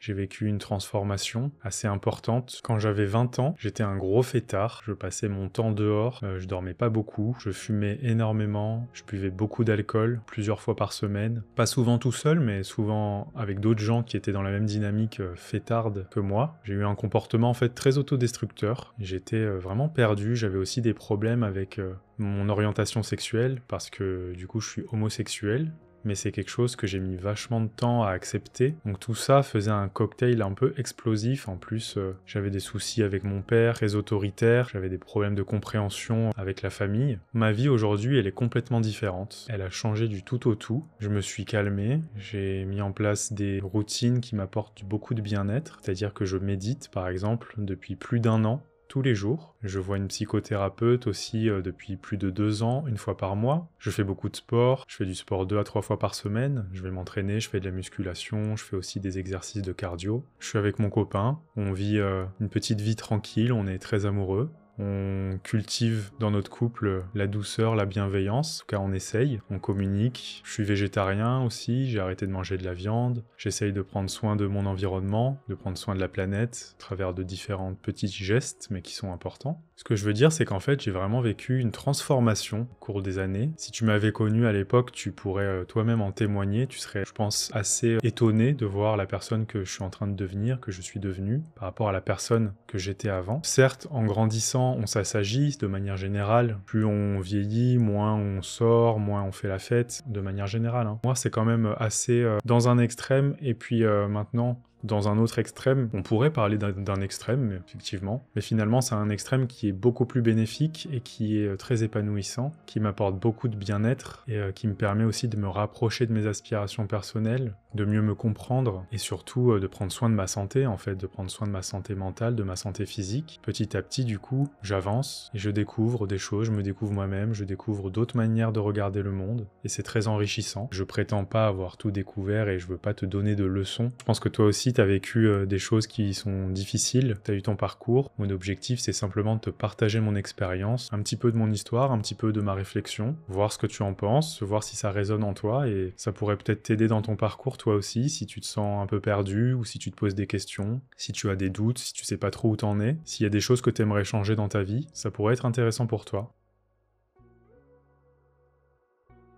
J'ai vécu une transformation assez importante. Quand j'avais 20 ans, j'étais un gros fêtard. Je passais mon temps dehors, je dormais pas beaucoup, je fumais énormément, je buvais beaucoup d'alcool, plusieurs fois par semaine. Pas souvent tout seul, mais souvent avec d'autres gens qui étaient dans la même dynamique fêtarde que moi. J'ai eu un comportement en fait très autodestructeur. J'étais vraiment perdu, j'avais aussi des problèmes avec mon orientation sexuelle, parce que du coup je suis homosexuel. Mais c'est quelque chose que j'ai mis vachement de temps à accepter. Donc tout ça faisait un cocktail un peu explosif. En plus, j'avais des soucis avec mon père, très autoritaire, j'avais des problèmes de compréhension avec la famille. Ma vie aujourd'hui, elle est complètement différente. Elle a changé du tout au tout. Je me suis calmé, j'ai mis en place des routines qui m'apportent beaucoup de bien-être. C'est-à-dire que je médite, par exemple, depuis plus d'1 an. Tous les jours. Je vois une psychothérapeute aussi depuis plus de 2 ans, une fois par mois. Je fais beaucoup de sport, je fais du sport 2 à 3 fois par semaine. Je vais m'entraîner, je fais de la musculation, je fais aussi des exercices de cardio. Je suis avec mon copain, on vit une petite vie tranquille, on est très amoureux. On cultive dans notre couple la douceur, la bienveillance, en tout cas on essaye, on communique. Je suis végétarien aussi, j'ai arrêté de manger de la viande. J'essaye de prendre soin de mon environnement, de prendre soin de la planète, à travers de différents petits gestes, mais qui sont importants. Ce que je veux dire, c'est qu'en fait, j'ai vraiment vécu une transformation au cours des années. Si tu m'avais connu à l'époque, tu pourrais toi-même en témoigner. Tu serais, je pense, assez étonné de voir la personne que je suis en train de devenir, que je suis devenu, par rapport à la personne que j'étais avant. Certes, en grandissant, on s'assagit de manière générale. Plus on vieillit, moins on sort, moins on fait la fête, de manière générale. Moi, c'est quand même assez dans un extrême, et puis maintenant, dans un autre extrême. On pourrait parler d'un extrême, effectivement, mais finalement c'est un extrême qui est beaucoup plus bénéfique et qui est très épanouissant, qui m'apporte beaucoup de bien-être et qui me permet aussi de me rapprocher de mes aspirations personnelles, de mieux me comprendre et surtout de prendre soin de ma santé, en fait, de prendre soin de ma santé mentale, de ma santé physique. Petit à petit, du coup, j'avance et je découvre des choses, je me découvre moi-même, je découvre d'autres manières de regarder le monde et c'est très enrichissant. Je prétends pas avoir tout découvert et je veux pas te donner de leçons. Je pense que toi aussi t'as vécu des choses qui sont difficiles, t'as eu ton parcours. Mon objectif, c'est simplement de te partager mon expérience, un petit peu de mon histoire, un petit peu de ma réflexion, voir ce que tu en penses, voir si ça résonne en toi, et ça pourrait peut-être t'aider dans ton parcours toi aussi, si tu te sens un peu perdu, ou si tu te poses des questions, si tu as des doutes, si tu sais pas trop où t'en es, s'il y a des choses que t'aimerais changer dans ta vie, ça pourrait être intéressant pour toi.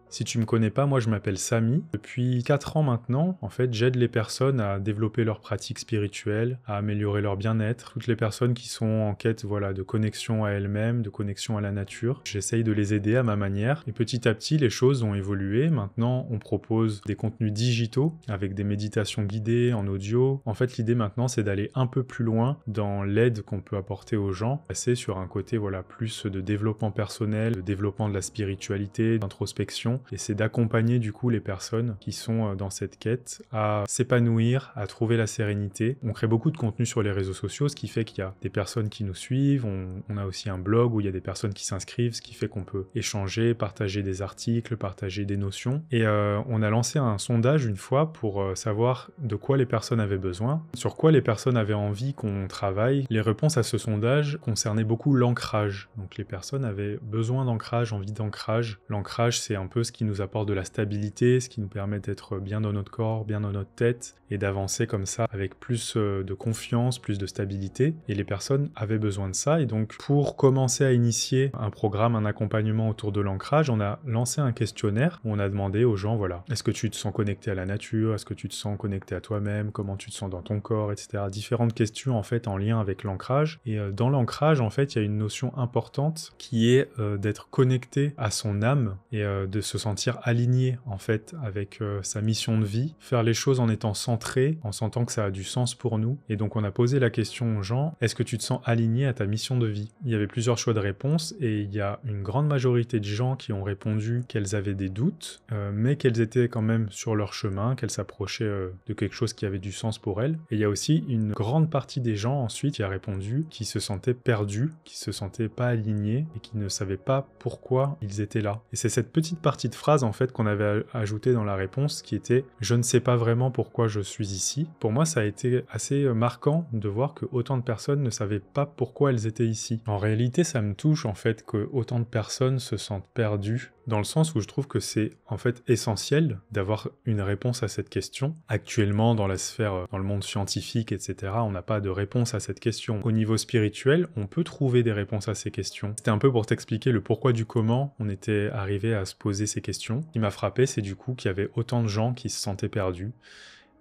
Si tu me connais pas, moi je m'appelle Samy. Depuis 4 ans maintenant, en fait, j'aide les personnes à développer leurs pratiques spirituelles, à améliorer leur bien-être. Toutes les personnes qui sont en quête, voilà, de connexion à elles-mêmes, de connexion à la nature. J'essaye de les aider à ma manière. Et petit à petit, les choses ont évolué. Maintenant, on propose des contenus digitaux avec des méditations guidées en audio. En fait, l'idée maintenant, c'est d'aller un peu plus loin dans l'aide qu'on peut apporter aux gens. Passer sur un côté, voilà, plus de développement personnel, de développement de la spiritualité, d'introspection. Et c'est d'accompagner du coup les personnes qui sont dans cette quête à s'épanouir, à trouver la sérénité. On crée beaucoup de contenu sur les réseaux sociaux, ce qui fait qu'il y a des personnes qui nous suivent, on a aussi un blog où il y a des personnes qui s'inscrivent, ce qui fait qu'on peut échanger, partager des articles, partager des notions. Et on a lancé un sondage une fois pour savoir de quoi les personnes avaient besoin, sur quoi les personnes avaient envie qu'on travaille. Les réponses à ce sondage concernaient beaucoup l'ancrage. Donc les personnes avaient besoin d'ancrage, envie d'ancrage. L'ancrage, c'est un peu ce qui nous apporte de la stabilité, ce qui nous permet d'être bien dans notre corps, bien dans notre tête, et d'avancer comme ça avec plus de confiance, plus de stabilité. Et les personnes avaient besoin de ça, et donc pour commencer à initier un programme, un accompagnement autour de l'ancrage, on a lancé un questionnaire où on a demandé aux gens, voilà, est-ce que tu te sens connecté à la nature, est-ce que tu te sens connecté à toi-même, comment tu te sens dans ton corps, etc. Différentes questions en fait en lien avec l'ancrage. Et dans l'ancrage, en fait, il y a une notion importante qui est d'être connecté à son âme et de se sentir aligné en fait avec sa mission de vie, faire les choses en étant centré, en sentant que ça a du sens pour nous. Et donc on a posé la question aux gens, est-ce que tu te sens aligné à ta mission de vie? Il y avait plusieurs choix de réponse et il y a une grande majorité de gens qui ont répondu qu'elles avaient des doutes, mais qu'elles étaient quand même sur leur chemin, qu'elles s'approchaient de quelque chose qui avait du sens pour elles. Et il y a aussi une grande partie des gens ensuite qui a répondu, qui se sentaient perdus, qui se sentaient pas alignés et qui ne savaient pas pourquoi ils étaient là. Et c'est cette petite partie de phrase en fait qu'on avait ajoutée dans la réponse qui était « Je ne sais pas vraiment pourquoi je suis ici ». Pour moi, ça a été assez marquant de voir que autant de personnes ne savaient pas pourquoi elles étaient ici. En réalité, ça me touche en fait que autant de personnes se sentent perdues dans le sens où je trouve que c'est en fait essentiel d'avoir une réponse à cette question. Actuellement, dans la sphère, dans le monde scientifique, etc., on n'a pas de réponse à cette question. Au niveau spirituel, on peut trouver des réponses à ces questions. C'était un peu pour t'expliquer le pourquoi du comment on était arrivé à se poser ces questions. Ce qui m'a frappé, c'est du coup qu'il y avait autant de gens qui se sentaient perdus.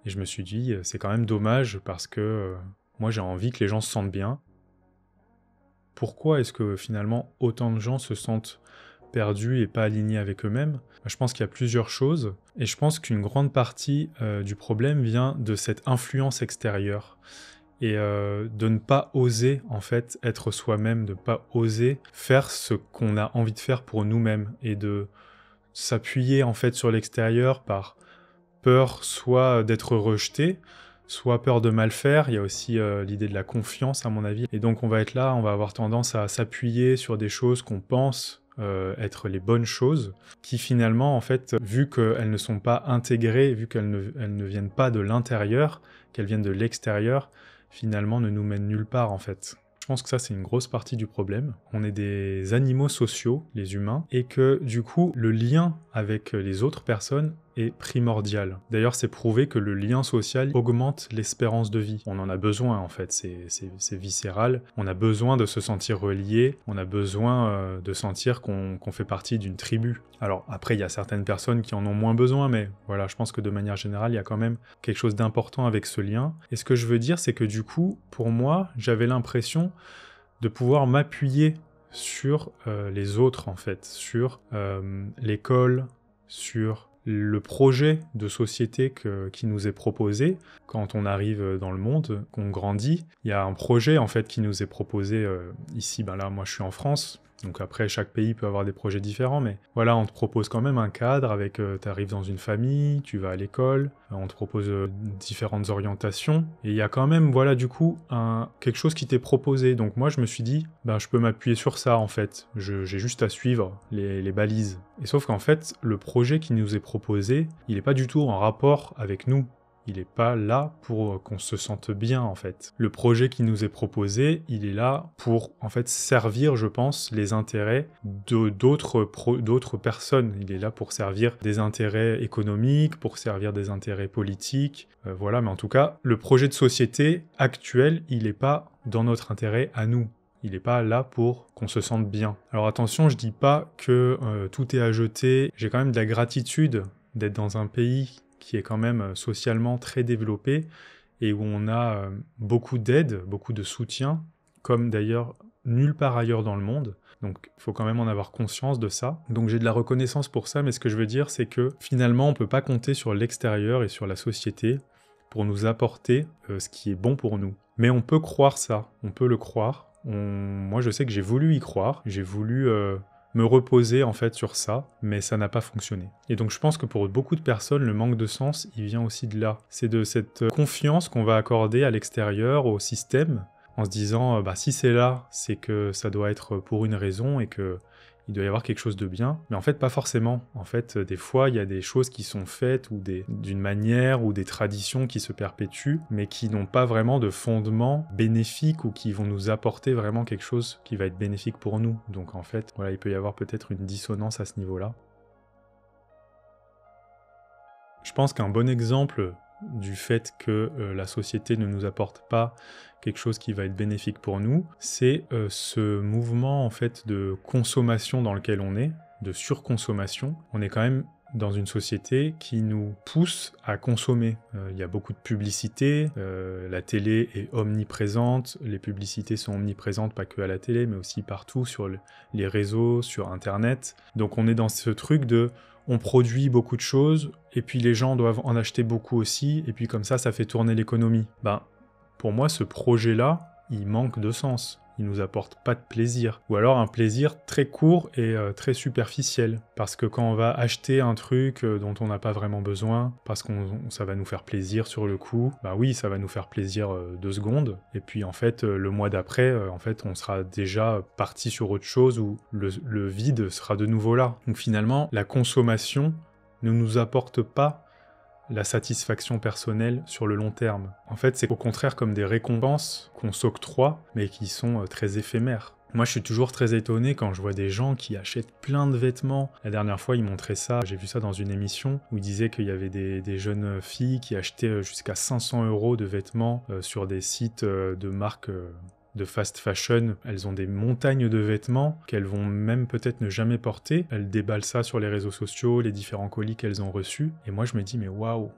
Et je me suis dit, c'est quand même dommage parce que moi j'ai envie que les gens se sentent bien. Pourquoi est-ce que finalement autant de gens se sentent perdus et pas alignés avec eux-mêmes? Je pense qu'il y a plusieurs choses, et je pense qu'une grande partie du problème vient de cette influence extérieure, et de ne pas oser en fait être soi-même, de ne pas oser faire ce qu'on a envie de faire pour nous-mêmes, et de s'appuyer en fait sur l'extérieur par peur soit d'être rejeté, soit peur de mal faire. Il y a aussi l'idée de la confiance à mon avis. Et donc on va être là, on va avoir tendance à s'appuyer sur des choses qu'on pense être les bonnes choses, qui finalement en fait, vu qu'elles ne sont pas intégrées, vu qu'elles ne viennent pas de l'intérieur, qu'elles viennent de l'extérieur, finalement ne nous mènent nulle part en fait. Je pense que ça, c'est une grosse partie du problème. On est des animaux sociaux, les humains, et que du coup, le lien avec les autres personnes est primordial. D'ailleurs, c'est prouvé que le lien social augmente l'espérance de vie. On en a besoin, en fait, c'est viscéral. On a besoin de se sentir relié, on a besoin de sentir qu'on fait partie d'une tribu. Alors, après, il y a certaines personnes qui en ont moins besoin, mais voilà, je pense que de manière générale, il y a quand même quelque chose d'important avec ce lien. Et ce que je veux dire, c'est que du coup, pour moi, j'avais l'impression de pouvoir m'appuyer sur les autres, en fait, sur l'école, sur le projet de société qui nous est proposé quand on arrive dans le monde, qu'on grandit. Il y a un projet en fait qui nous est proposé ici, ben là moi je suis en France, donc après chaque pays peut avoir des projets différents, mais voilà, on te propose quand même un cadre avec, tu arrives dans une famille, tu vas à l'école, on te propose différentes orientations, et il y a quand même, voilà, du coup, quelque chose qui t'est proposé. Donc moi je me suis dit, ben je peux m'appuyer sur ça en fait, j'ai juste à suivre les balises. Et sauf qu'en fait, le projet qui nous est proposé, il n'est pas du tout en rapport avec nous. Il n'est pas là pour qu'on se sente bien, en fait. Le projet qui nous est proposé, il est là pour, en fait, servir, je pense, les intérêts d'autres personnes. Il est là pour servir des intérêts économiques, pour servir des intérêts politiques, voilà. Mais en tout cas, le projet de société actuel, il n'est pas dans notre intérêt à nous. Il n'est pas là pour qu'on se sente bien. Alors attention, je dis pas que tout est à jeter. J'ai quand même de la gratitude d'être dans un pays qui est quand même socialement très développé et où on a beaucoup d'aide, beaucoup de soutien, comme d'ailleurs nulle part ailleurs dans le monde. Donc il faut quand même en avoir conscience de ça. Donc j'ai de la reconnaissance pour ça, mais ce que je veux dire, c'est que finalement, on peut pas compter sur l'extérieur et sur la société pour nous apporter ce qui est bon pour nous. Mais on peut croire ça, on peut le croire. Moi, je sais que j'ai voulu y croire, j'ai voulu me reposer en fait sur ça, mais ça n'a pas fonctionné. Et donc je pense que pour beaucoup de personnes, le manque de sens, il vient aussi de là. C'est de cette confiance qu'on va accorder à l'extérieur, au système, en se disant, bah si c'est là, c'est que ça doit être pour une raison et que il doit y avoir quelque chose de bien, mais en fait pas forcément. En fait, des fois, il y a des choses qui sont faites ou d'une manière ou des traditions qui se perpétuent, mais qui n'ont pas vraiment de fondement bénéfique ou qui vont nous apporter vraiment quelque chose qui va être bénéfique pour nous. Donc en fait, voilà, il peut y avoir peut-être une dissonance à ce niveau-là. Je pense qu'un bon exemple du fait que la société ne nous apporte pas quelque chose qui va être bénéfique pour nous, c'est ce mouvement en fait de consommation dans lequel on est, de surconsommation. On est quand même dans une société qui nous pousse à consommer. Il y a beaucoup de publicité, la télé est omniprésente, les publicités sont omniprésentes pas que à la télé, mais aussi partout sur les réseaux, sur Internet. Donc on est dans ce truc de on produit beaucoup de choses, et puis les gens doivent en acheter beaucoup aussi, et puis comme ça fait tourner l'économie. Ben, pour moi, ce projet-là, il manque de sens. Il nous apporte pas de plaisir. Ou alors un plaisir très court et très superficiel. Parce que quand on va acheter un truc dont on n'a pas vraiment besoin, parce que ça va nous faire plaisir sur le coup, bah oui, ça va nous faire plaisir 2 secondes. Et puis en fait, le mois d'après, en fait, on sera déjà parti sur autre chose où le vide sera de nouveau là. Donc finalement, la consommation ne nous apporte pas la satisfaction personnelle sur le long terme. En fait, c'est au contraire comme des récompenses qu'on s'octroie, mais qui sont très éphémères. Moi, je suis toujours très étonné quand je vois des gens qui achètent plein de vêtements. La dernière fois, ils montraient ça, j'ai vu ça dans une émission où ils disaient qu'il y avait des jeunes filles qui achetaient jusqu'à 500 € de vêtements sur des sites de marques de fast fashion. Elles ont des montagnes de vêtements qu'elles vont même peut-être ne jamais porter. Elles déballent ça sur les réseaux sociaux, les différents colis qu'elles ont reçus. Et moi, je me dis, mais waouh,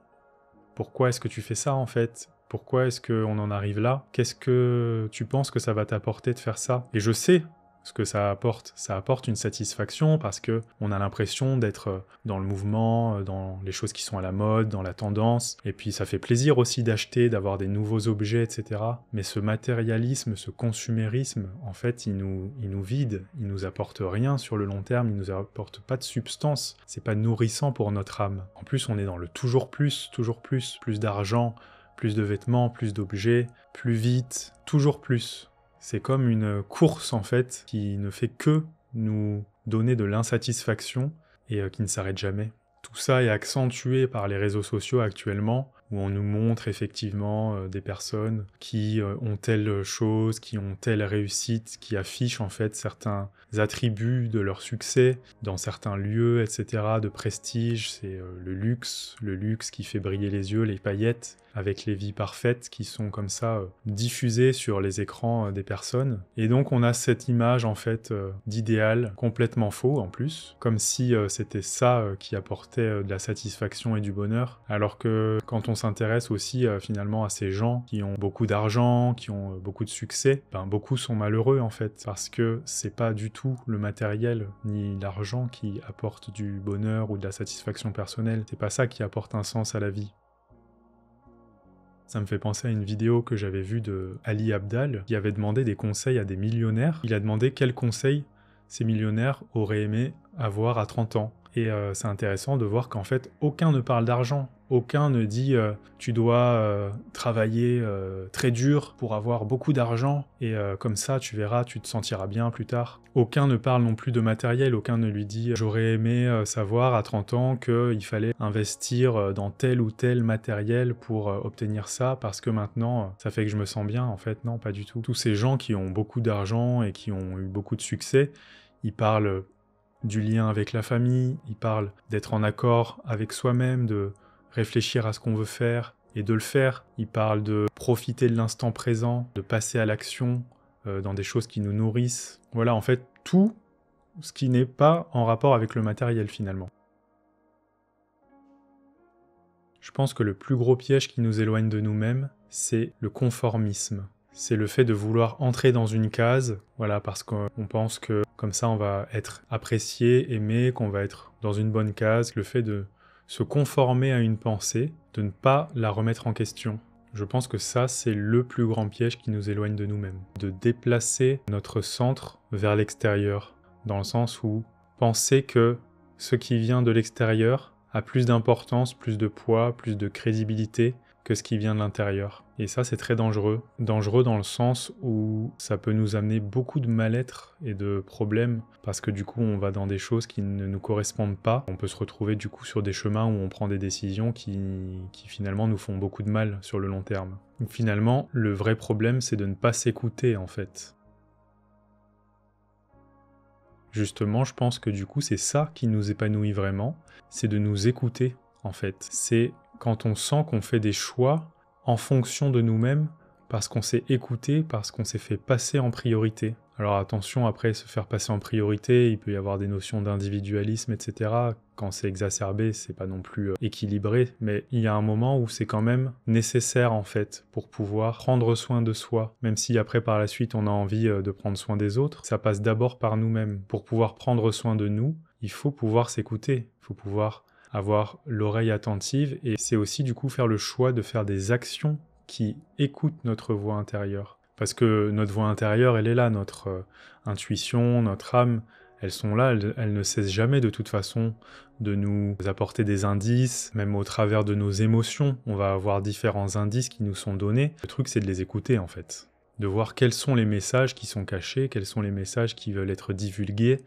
pourquoi est-ce que tu fais ça en fait ? Pourquoi est-ce qu'on en arrive là? Qu'est-ce que tu penses que ça va t'apporter de faire ça? Et je sais ce que ça apporte. Ça apporte une satisfaction parce que on a l'impression d'être dans le mouvement, dans les choses qui sont à la mode, dans la tendance. Et puis ça fait plaisir aussi d'acheter, d'avoir des nouveaux objets, etc. Mais ce matérialisme, ce consumérisme, en fait, il nous vide. Il nous apporte rien sur le long terme. Il nous apporte pas de substance. C'est pas nourrissant pour notre âme. En plus, on est dans le toujours plus d'argent, plus de vêtements, plus d'objets, plus vite, toujours plus. C'est comme une course en fait qui ne fait que nous donner de l'insatisfaction et qui ne s'arrête jamais. Tout ça est accentué par les réseaux sociaux actuellement, où on nous montre effectivement des personnes qui ont telle chose, qui ont telle réussite, qui affichent en fait certains attributs de leur succès dans certains lieux, etc., de prestige. C'est le luxe qui fait briller les yeux, les paillettes, avec les vies parfaites qui sont comme ça diffusées sur les écrans des personnes. Et donc on a cette image en fait d'idéal complètement faux en plus, comme si c'était ça qui apportait de la satisfaction et du bonheur, alors que quand on s'intéresse aussi finalement à ces gens qui ont beaucoup d'argent, qui ont beaucoup de succès, ben beaucoup sont malheureux en fait, parce que c'est pas du tout le matériel ni l'argent qui apporte du bonheur ou de la satisfaction personnelle, c'est pas ça qui apporte un sens à la vie. Ça me fait penser à une vidéo que j'avais vue de Ali Abdaal, qui avait demandé des conseils à des millionnaires. Il a demandé quels conseils ces millionnaires auraient aimé avoir à 30 ans. Et c'est intéressant de voir qu'en fait, aucun ne parle d'argent. Aucun ne dit tu dois travailler très dur pour avoir beaucoup d'argent et comme ça tu verras, tu te sentiras bien plus tard. Aucun ne parle non plus de matériel, aucun ne lui dit j'aurais aimé savoir à 30 ans qu'il fallait investir dans tel ou tel matériel pour obtenir ça parce que maintenant ça fait que je me sens bien. En fait non, pas du tout. Tous ces gens qui ont beaucoup d'argent et qui ont eu beaucoup de succès, ils parlent du lien avec la famille, ils parlent d'être en accord avec soi-même, de réfléchir à ce qu'on veut faire et de le faire. Il parle de profiter de l'instant présent, de passer à l'action dans des choses qui nous nourrissent. Voilà, en fait, tout ce qui n'est pas en rapport avec le matériel finalement. Je pense que le plus gros piège qui nous éloigne de nous-mêmes, c'est le conformisme. C'est le fait de vouloir entrer dans une case, voilà, parce qu'on pense que comme ça on va être apprécié, aimé, qu'on va être dans une bonne case. Le fait de se conformer à une pensée, de ne pas la remettre en question. Je pense que ça, c'est le plus grand piège qui nous éloigne de nous-mêmes. De déplacer notre centre vers l'extérieur, dans le sens où penser que ce qui vient de l'extérieur a plus d'importance, plus de poids, plus de crédibilité que ce qui vient de l'intérieur. Et ça, c'est très dangereux. Dangereux dans le sens où ça peut nous amener beaucoup de mal-être et de problèmes, parce que du coup, on va dans des choses qui ne nous correspondent pas. On peut se retrouver du coup sur des chemins où on prend des décisions qui finalement nous font beaucoup de mal sur le long terme. Donc, finalement, le vrai problème, c'est de ne pas s'écouter, en fait. Justement, je pense que du coup, c'est ça qui nous épanouit vraiment, c'est de nous écouter, en fait. C'est quand on sent qu'on fait des choix en fonction de nous-mêmes, parce qu'on s'est écouté, parce qu'on s'est fait passer en priorité. Alors attention, après, se faire passer en priorité, il peut y avoir des notions d'individualisme, etc. Quand c'est exacerbé, c'est pas non plus équilibré, mais il y a un moment où c'est quand même nécessaire, en fait, pour pouvoir prendre soin de soi. Même si après, par la suite, on a envie de prendre soin des autres, ça passe d'abord par nous-mêmes. Pour pouvoir prendre soin de nous, il faut pouvoir s'écouter, il faut pouvoir avoir l'oreille attentive, et c'est aussi du coup faire le choix de faire des actions qui écoutent notre voix intérieure. Parce que notre voix intérieure, elle est là, notre intuition, notre âme, elles sont là, elles ne cessent jamais de toute façon de nous apporter des indices, même au travers de nos émotions, on va avoir différents indices qui nous sont donnés. Le truc, c'est de les écouter en fait, de voir quels sont les messages qui sont cachés, quels sont les messages qui veulent être divulgués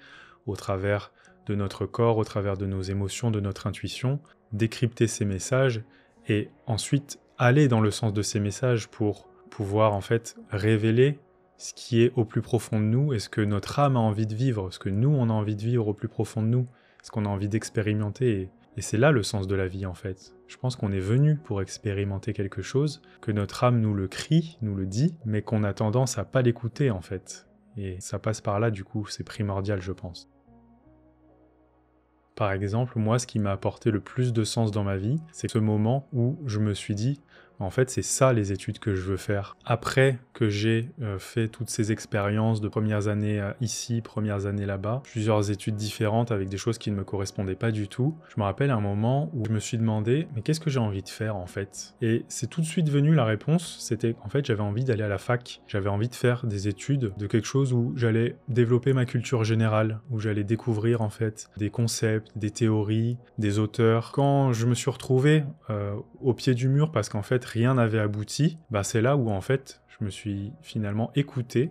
au travers de notre corps, au travers de nos émotions, de notre intuition, décrypter ces messages et ensuite aller dans le sens de ces messages pour pouvoir en fait révéler ce qui est au plus profond de nous et ce que notre âme a envie de vivre, ce que nous, on a envie de vivre au plus profond de nous, ce qu'on a envie d'expérimenter. Et c'est là le sens de la vie, en fait. Je pense qu'on est venu pour expérimenter quelque chose, que notre âme nous le crie, nous le dit, mais qu'on a tendance à pas l'écouter, en fait. Et ça passe par là, du coup, c'est primordial, je pense. Par exemple, moi, ce qui m'a apporté le plus de sens dans ma vie, c'est ce moment où je me suis dit, en fait, c'est ça les études que je veux faire. Après que j'ai fait toutes ces expériences de premières années ici, premières années là-bas, plusieurs études différentes avec des choses qui ne me correspondaient pas du tout, je me rappelle un moment où je me suis demandé, mais qu'est-ce que j'ai envie de faire en fait? Et c'est tout de suite venu la réponse, c'était en fait j'avais envie d'aller à la fac, j'avais envie de faire des études de quelque chose où j'allais développer ma culture générale, où j'allais découvrir en fait des concepts, des théories, des auteurs. Quand je me suis retrouvé au pied du mur parce qu'en fait rien n'avait abouti, bah c'est là où en fait je me suis finalement écouté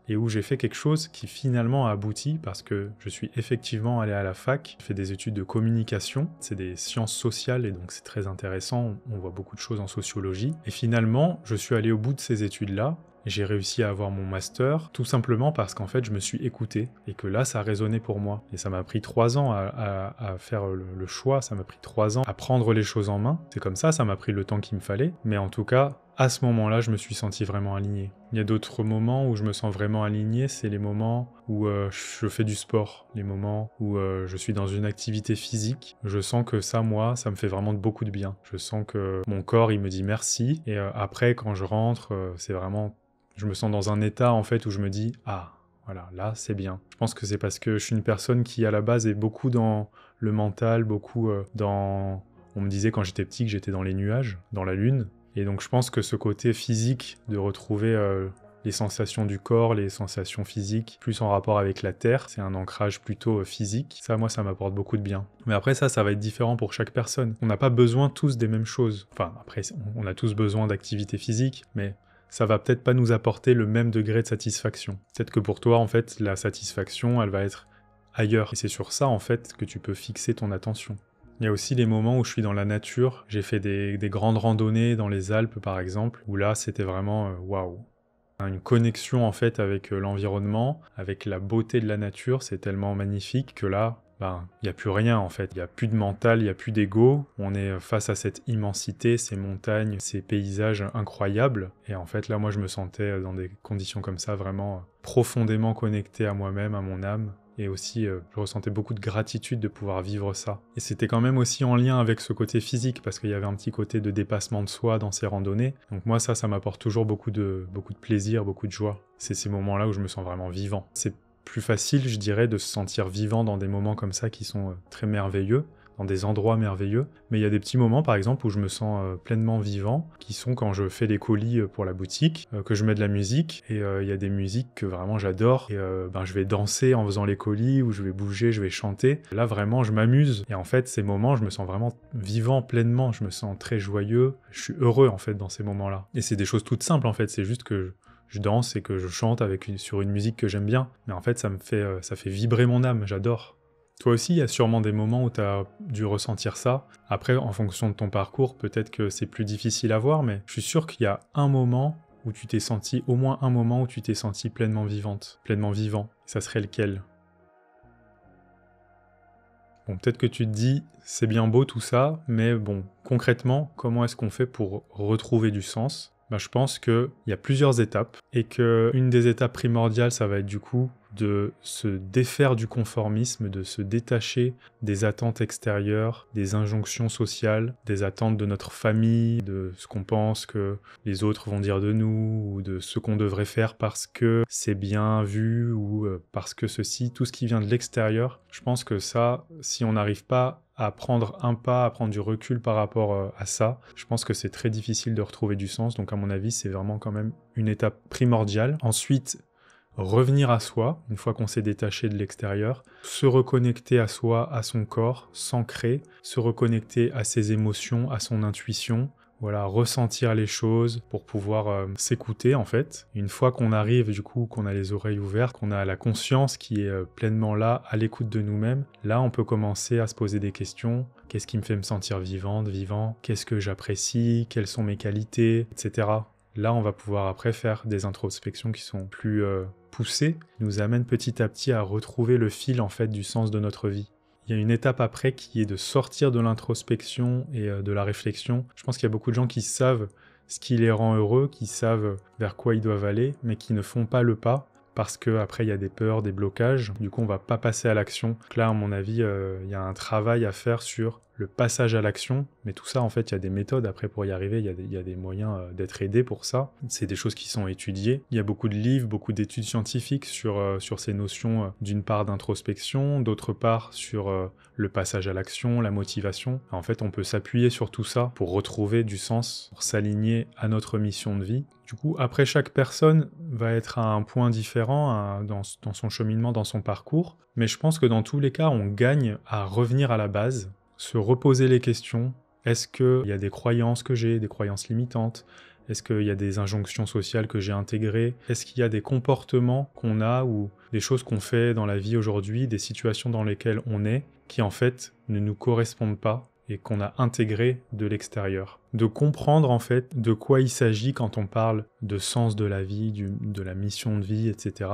et où j'ai fait quelque chose qui finalement a abouti parce que je suis effectivement allé à la fac, j'ai fait des études de communication, c'est des sciences sociales et donc c'est très intéressant, on voit beaucoup de choses en sociologie, et finalement je suis allé au bout de ces études-là. J'ai réussi à avoir mon master, tout simplement parce qu'en fait je me suis écouté, et que là ça résonnait pour moi. Et ça m'a pris 3 ans à faire le choix, ça m'a pris 3 ans à prendre les choses en main. C'est comme ça m'a pris le temps qu'il me fallait, mais en tout cas, à ce moment-là, je me suis senti vraiment aligné. Il y a d'autres moments où je me sens vraiment aligné, c'est les moments où je fais du sport, les moments où je suis dans une activité physique. Je sens que ça, moi, ça me fait vraiment beaucoup de bien. Je sens que mon corps, il me dit merci, et après, quand je rentre, c'est vraiment... Je me sens dans un état, en fait, où je me dis « Ah, voilà, là, c'est bien ». Je pense que c'est parce que je suis une personne qui, à la base, est beaucoup dans le mental, beaucoup dans... On me disait quand j'étais petit que j'étais dans les nuages, dans la lune. Et donc, je pense que ce côté physique, de retrouver les sensations du corps, les sensations physiques, plus en rapport avec la terre, c'est un ancrage plutôt physique. Ça, moi, ça m'apporte beaucoup de bien. Mais après, ça va être différent pour chaque personne. On n'a pas besoin tous des mêmes choses. Enfin, après, on a tous besoin d'activité physique, mais... ça va peut-être pas nous apporter le même degré de satisfaction. Peut-être que pour toi, en fait, la satisfaction, elle va être ailleurs. Et c'est sur ça, en fait, que tu peux fixer ton attention. Il y a aussi les moments où je suis dans la nature. J'ai fait des grandes randonnées dans les Alpes, par exemple, où là, c'était vraiment waouh. Une connexion, en fait, avec l'environnement, avec la beauté de la nature, c'est tellement magnifique que là, ben, il n'y a plus rien en fait, il n'y a plus de mental, il n'y a plus d'ego, on est face à cette immensité, ces montagnes, ces paysages incroyables, et en fait là moi je me sentais dans des conditions comme ça vraiment profondément connecté à moi-même, à mon âme, et aussi je ressentais beaucoup de gratitude de pouvoir vivre ça. Et c'était quand même aussi en lien avec ce côté physique, parce qu'il y avait un petit côté de dépassement de soi dans ces randonnées, donc moi ça m'apporte toujours beaucoup de plaisir, beaucoup de joie. C'est ces moments-là où je me sens vraiment vivant. C'est plus facile, je dirais, de se sentir vivant dans des moments comme ça qui sont très merveilleux, dans des endroits merveilleux. Mais il y a des petits moments, par exemple, où je me sens pleinement vivant, qui sont quand je fais des colis pour la boutique, que je mets de la musique, et il y a des musiques que vraiment j'adore, et je vais danser en faisant les colis, ou je vais bouger, je vais chanter. Là, vraiment, je m'amuse. Et en fait, ces moments, je me sens vraiment vivant pleinement, je me sens très joyeux, je suis heureux, en fait, dans ces moments-là. Et c'est des choses toutes simples, en fait, c'est juste que... je danse et que je chante sur une musique que j'aime bien. Mais en fait, ça fait vibrer mon âme, j'adore. Toi aussi, il y a sûrement des moments où tu as dû ressentir ça. Après, en fonction de ton parcours, peut-être que c'est plus difficile à voir, mais je suis sûr qu'il y a un moment où tu t'es senti, au moins un moment où tu t'es senti pleinement vivante, pleinement vivant. Ça serait lequel ? Bon, peut-être que tu te dis, c'est bien beau tout ça, mais bon, concrètement, comment est-ce qu'on fait pour retrouver du sens ? Je pense qu'il y a plusieurs étapes, et qu'une des étapes primordiales, ça va être du coup de se défaire du conformisme, de se détacher des attentes extérieures, des injonctions sociales, des attentes de notre famille, de ce qu'on pense que les autres vont dire de nous, ou de ce qu'on devrait faire parce que c'est bien vu, ou parce que ceci, tout ce qui vient de l'extérieur. Je pense que ça, si on n'arrive pas à prendre un pas, à prendre du recul par rapport à ça, je pense que c'est très difficile de retrouver du sens, donc à mon avis, c'est vraiment quand même une étape primordiale. Ensuite, revenir à soi, une fois qu'on s'est détaché de l'extérieur, se reconnecter à soi, à son corps, s'ancrer, se reconnecter à ses émotions, à son intuition, voilà, ressentir les choses pour pouvoir s'écouter en fait. Une fois qu'on arrive du coup, qu'on a les oreilles ouvertes, qu'on a la conscience qui est pleinement là, à l'écoute de nous-mêmes, là on peut commencer à se poser des questions. Qu'est-ce qui me fait me sentir vivante, vivant ? Qu'est-ce que j'apprécie ? Quelles sont mes qualités ? Etc. Là, on va pouvoir après faire des introspections qui sont plus poussées, qui nous amènent petit à petit à retrouver le fil en fait du sens de notre vie. Il y a une étape après qui est de sortir de l'introspection et de la réflexion. Je pense qu'il y a beaucoup de gens qui savent ce qui les rend heureux, qui savent vers quoi ils doivent aller, mais qui ne font pas le pas parce qu'après il y a des peurs, des blocages. Du coup, on va pas passer à l'action. Donc là, à mon avis, il y a un travail à faire sur le passage à l'action, mais tout ça, en fait, il y a des méthodes après pour y arriver, il y a des moyens d'être aidé pour ça. C'est des choses qui sont étudiées. Il y a beaucoup de livres, beaucoup d'études scientifiques sur ces notions, d'une part d'introspection, d'autre part sur le passage à l'action, la motivation. En fait, on peut s'appuyer sur tout ça pour retrouver du sens, pour s'aligner à notre mission de vie. Du coup, après, chaque personne va être à un point différent dans son cheminement, dans son parcours, mais je pense que dans tous les cas, on gagne à revenir à la base, se reposer les questions. Est-ce qu'il y a des croyances que j'ai, des croyances limitantes? Est-ce qu'il y a des injonctions sociales que j'ai intégrées? Est-ce qu'il y a des comportements qu'on a ou des choses qu'on fait dans la vie aujourd'hui, des situations dans lesquelles on est, qui en fait ne nous correspondent pas et qu'on a intégrées de l'extérieur? De comprendre en fait de quoi il s'agit quand on parle de sens de la vie, de la mission de vie, etc.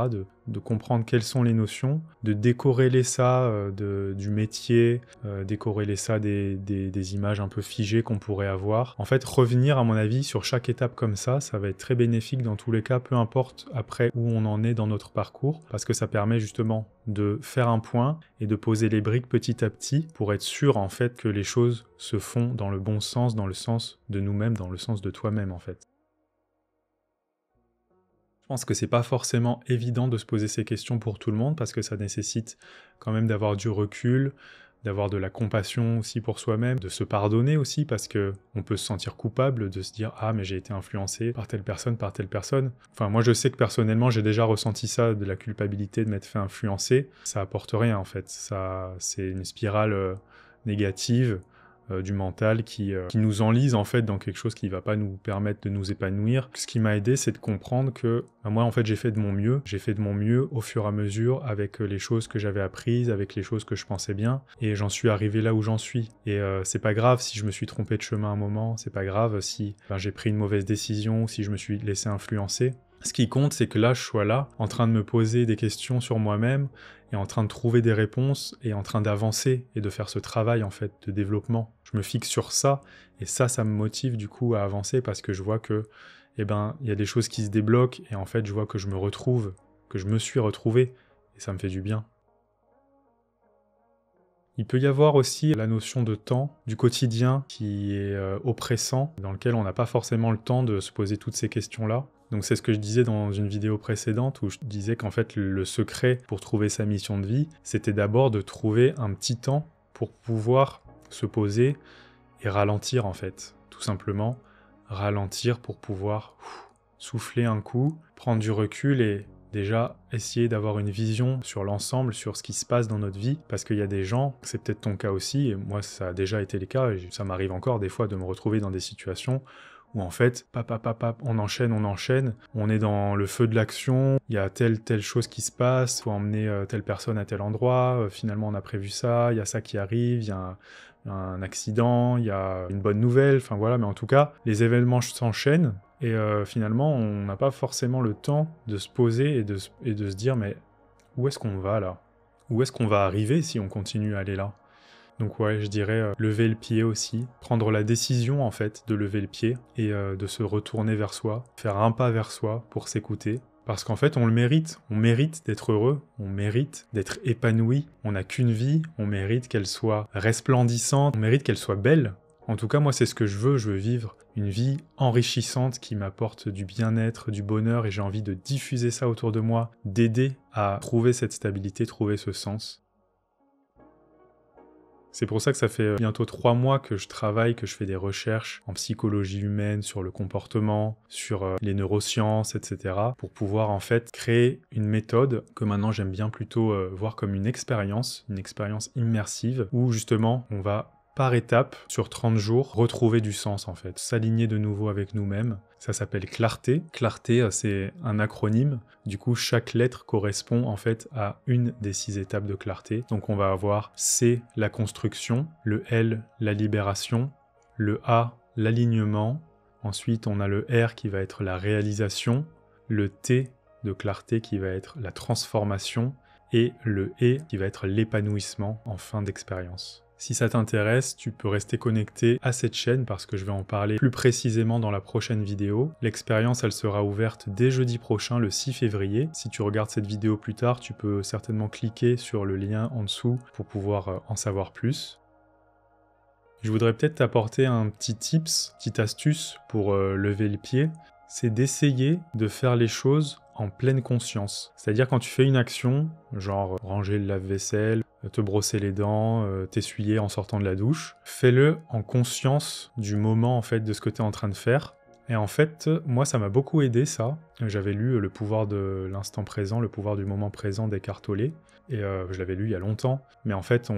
De comprendre quelles sont les notions, de décorréler ça du métier, décorréler ça des images un peu figées qu'on pourrait avoir. En fait, revenir à mon avis sur chaque étape comme ça va être très bénéfique dans tous les cas, peu importe après où on en est dans notre parcours, parce que ça permet justement de faire un point et de poser les briques petit à petit pour être sûr en fait que les choses se font dans le bon sens, dans le sens de nous-mêmes, dans le sens de toi-même en fait. Je pense que c'est pas forcément évident de se poser ces questions pour tout le monde parce que ça nécessite quand même d'avoir du recul, d'avoir de la compassion aussi pour soi-même, de se pardonner aussi parce que on peut se sentir coupable de se dire « Ah mais j'ai été influencé par telle personne, par telle personne ». Enfin moi je sais que personnellement j'ai déjà ressenti ça, de la culpabilité de m'être fait influencer. Ça apporte rien en fait, ça c'est une spirale négative du mental qui nous enlise en fait dans quelque chose qui va pas nous permettre de nous épanouir. Ce qui m'a aidé, c'est de comprendre que moi en fait j'ai fait de mon mieux au fur et à mesure avec les choses que j'avais apprises, avec les choses que je pensais bien, et j'en suis arrivé là où j'en suis. Et c'est pas grave si je me suis trompé de chemin un moment, c'est pas grave si j'ai pris une mauvaise décision, si je me suis laissé influencer. Ce qui compte, c'est que là, je sois là, en train de me poser des questions sur moi-même, et en train de trouver des réponses, et en train d'avancer, et de faire ce travail, en fait, de développement. Je me fixe sur ça, et ça me motive, du coup, à avancer, parce que je vois que, il y a des choses qui se débloquent, et en fait, je vois que je me retrouve, que je me suis retrouvé, et ça me fait du bien. Il peut y avoir aussi la notion de temps du quotidien qui est oppressant, dans lequel on n'a pas forcément le temps de se poser toutes ces questions-là. Donc c'est ce que je disais dans une vidéo précédente où je disais qu'en fait le secret pour trouver sa mission de vie, c'était d'abord de trouver un petit temps pour pouvoir se poser et ralentir en fait. Tout simplement, ralentir pour pouvoir souffler un coup, prendre du recul et déjà essayer d'avoir une vision sur l'ensemble, sur ce qui se passe dans notre vie, parce qu'il y a des gens, c'est peut-être ton cas aussi, et moi ça a déjà été le cas, et ça m'arrive encore des fois de me retrouver dans des situations où en fait, on enchaîne, on est dans le feu de l'action, il y a telle chose qui se passe, faut emmener telle personne à tel endroit, finalement on a prévu ça, il y a ça qui arrive, il y a un accident, il y a une bonne nouvelle, enfin voilà, mais en tout cas, les événements s'enchaînent, et finalement, on n'a pas forcément le temps de se poser et de se dire, mais où est-ce qu'on va là? Où est-ce qu'on va arriver si on continue à aller là? Donc ouais, je dirais lever le pied aussi, prendre la décision en fait de lever le pied et de se retourner vers soi, faire un pas vers soi pour s'écouter. Parce qu'en fait, on le mérite. On mérite d'être heureux, on mérite d'être épanoui. On n'a qu'une vie, on mérite qu'elle soit resplendissante, on mérite qu'elle soit belle. En tout cas, moi, c'est ce que je veux vivre une vie enrichissante qui m'apporte du bien-être, du bonheur, et j'ai envie de diffuser ça autour de moi, d'aider à trouver cette stabilité, trouver ce sens. C'est pour ça que ça fait bientôt 3 mois que je travaille, que je fais des recherches en psychologie humaine, sur le comportement, sur les neurosciences, etc. pour pouvoir en fait créer une méthode que maintenant j'aime bien plutôt voir comme une expérience immersive, où justement on va par étape, sur 30 jours, retrouver du sens en fait, s'aligner de nouveau avec nous-mêmes. Ça s'appelle Clarté. Clarté, c'est un acronyme. Du coup, chaque lettre correspond en fait à une des 6 étapes de clarté. Donc on va avoir C, la construction, le L, la libération, le A, l'alignement, Ensuite, on a le R qui va être la réalisation, le T de clarté qui va être la transformation, et le E qui va être l'épanouissement en fin d'expérience. Si ça t'intéresse, tu peux rester connecté à cette chaîne parce que je vais en parler plus précisément dans la prochaine vidéo. L'expérience, elle sera ouverte dès jeudi prochain, le 6 février. Si tu regardes cette vidéo plus tard, tu peux certainement cliquer sur le lien en dessous pour pouvoir en savoir plus. Je voudrais peut-être t'apporter un petit tips, petite astuce pour lever le pied. C'est d'essayer de faire les choses en pleine conscience. C'est-à-dire quand tu fais une action, genre ranger le lave-vaisselle, te brosser les dents, t'essuyer en sortant de la douche, fais-le en conscience du moment en fait de ce que tu es en train de faire. Et en fait, moi ça m'a beaucoup aidé ça. J'avais lu Le pouvoir de l'instant présent, le pouvoir du moment présent d'Eckhart Tolle. Et je l'avais lu il y a longtemps, mais en fait,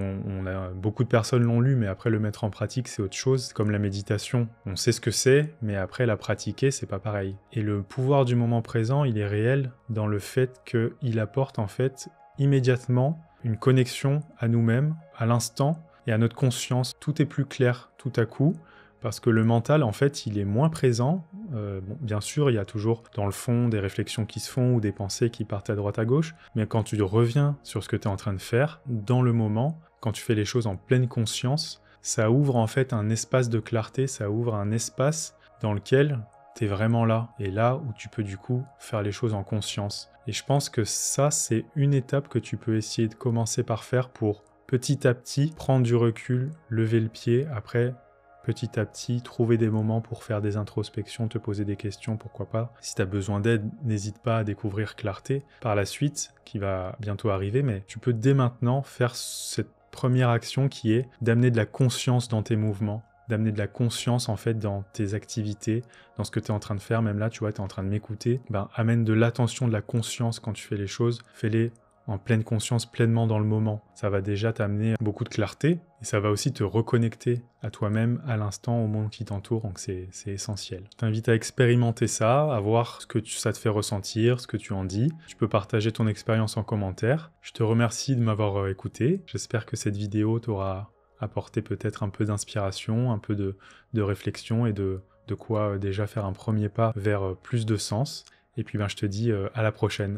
beaucoup de personnes l'ont lu, mais après le mettre en pratique, c'est autre chose. Comme la méditation, on sait ce que c'est, mais après la pratiquer, c'est pas pareil. Et le pouvoir du moment présent, il est réel dans le fait qu'il apporte en fait immédiatement une connexion à nous-mêmes, à l'instant, et à notre conscience. Tout est plus clair tout à coup, parce que le mental, en fait, il est moins présent. Bon, bien sûr, il y a toujours dans le fond des réflexions qui se font ou des pensées qui partent à droite à gauche, mais quand tu reviens sur ce que tu es en train de faire, dans le moment, quand tu fais les choses en pleine conscience, ça ouvre en fait un espace de clarté, ça ouvre un espace dans lequel tu es vraiment là, et là où tu peux du coup faire les choses en conscience. Et je pense que ça, c'est une étape que tu peux essayer de commencer par faire pour petit à petit prendre du recul, lever le pied, après petit à petit, trouver des moments pour faire des introspections, te poser des questions, pourquoi pas. Si tu as besoin d'aide, n'hésite pas à découvrir Clarté par la suite, qui va bientôt arriver, mais tu peux dès maintenant faire cette première action qui est d'amener de la conscience dans tes mouvements, d'amener de la conscience en fait dans tes activités, dans ce que tu es en train de faire. Même là, tu vois, tu es en train de m'écouter. Amène de l'attention, de la conscience quand tu fais les choses. Fais-les en pleine conscience, pleinement dans le moment. Ça va déjà t'amener beaucoup de clarté et ça va aussi te reconnecter à toi-même, à l'instant, au monde qui t'entoure, donc c'est essentiel. Je t'invite à expérimenter ça, à voir ce que ça te fait ressentir, ce que tu en dis. Tu peux partager ton expérience en commentaire. Je te remercie de m'avoir écouté. J'espère que cette vidéo t'aura apporté peut-être un peu d'inspiration, un peu de réflexion et de quoi déjà faire un premier pas vers plus de sens. Et puis je te dis à la prochaine.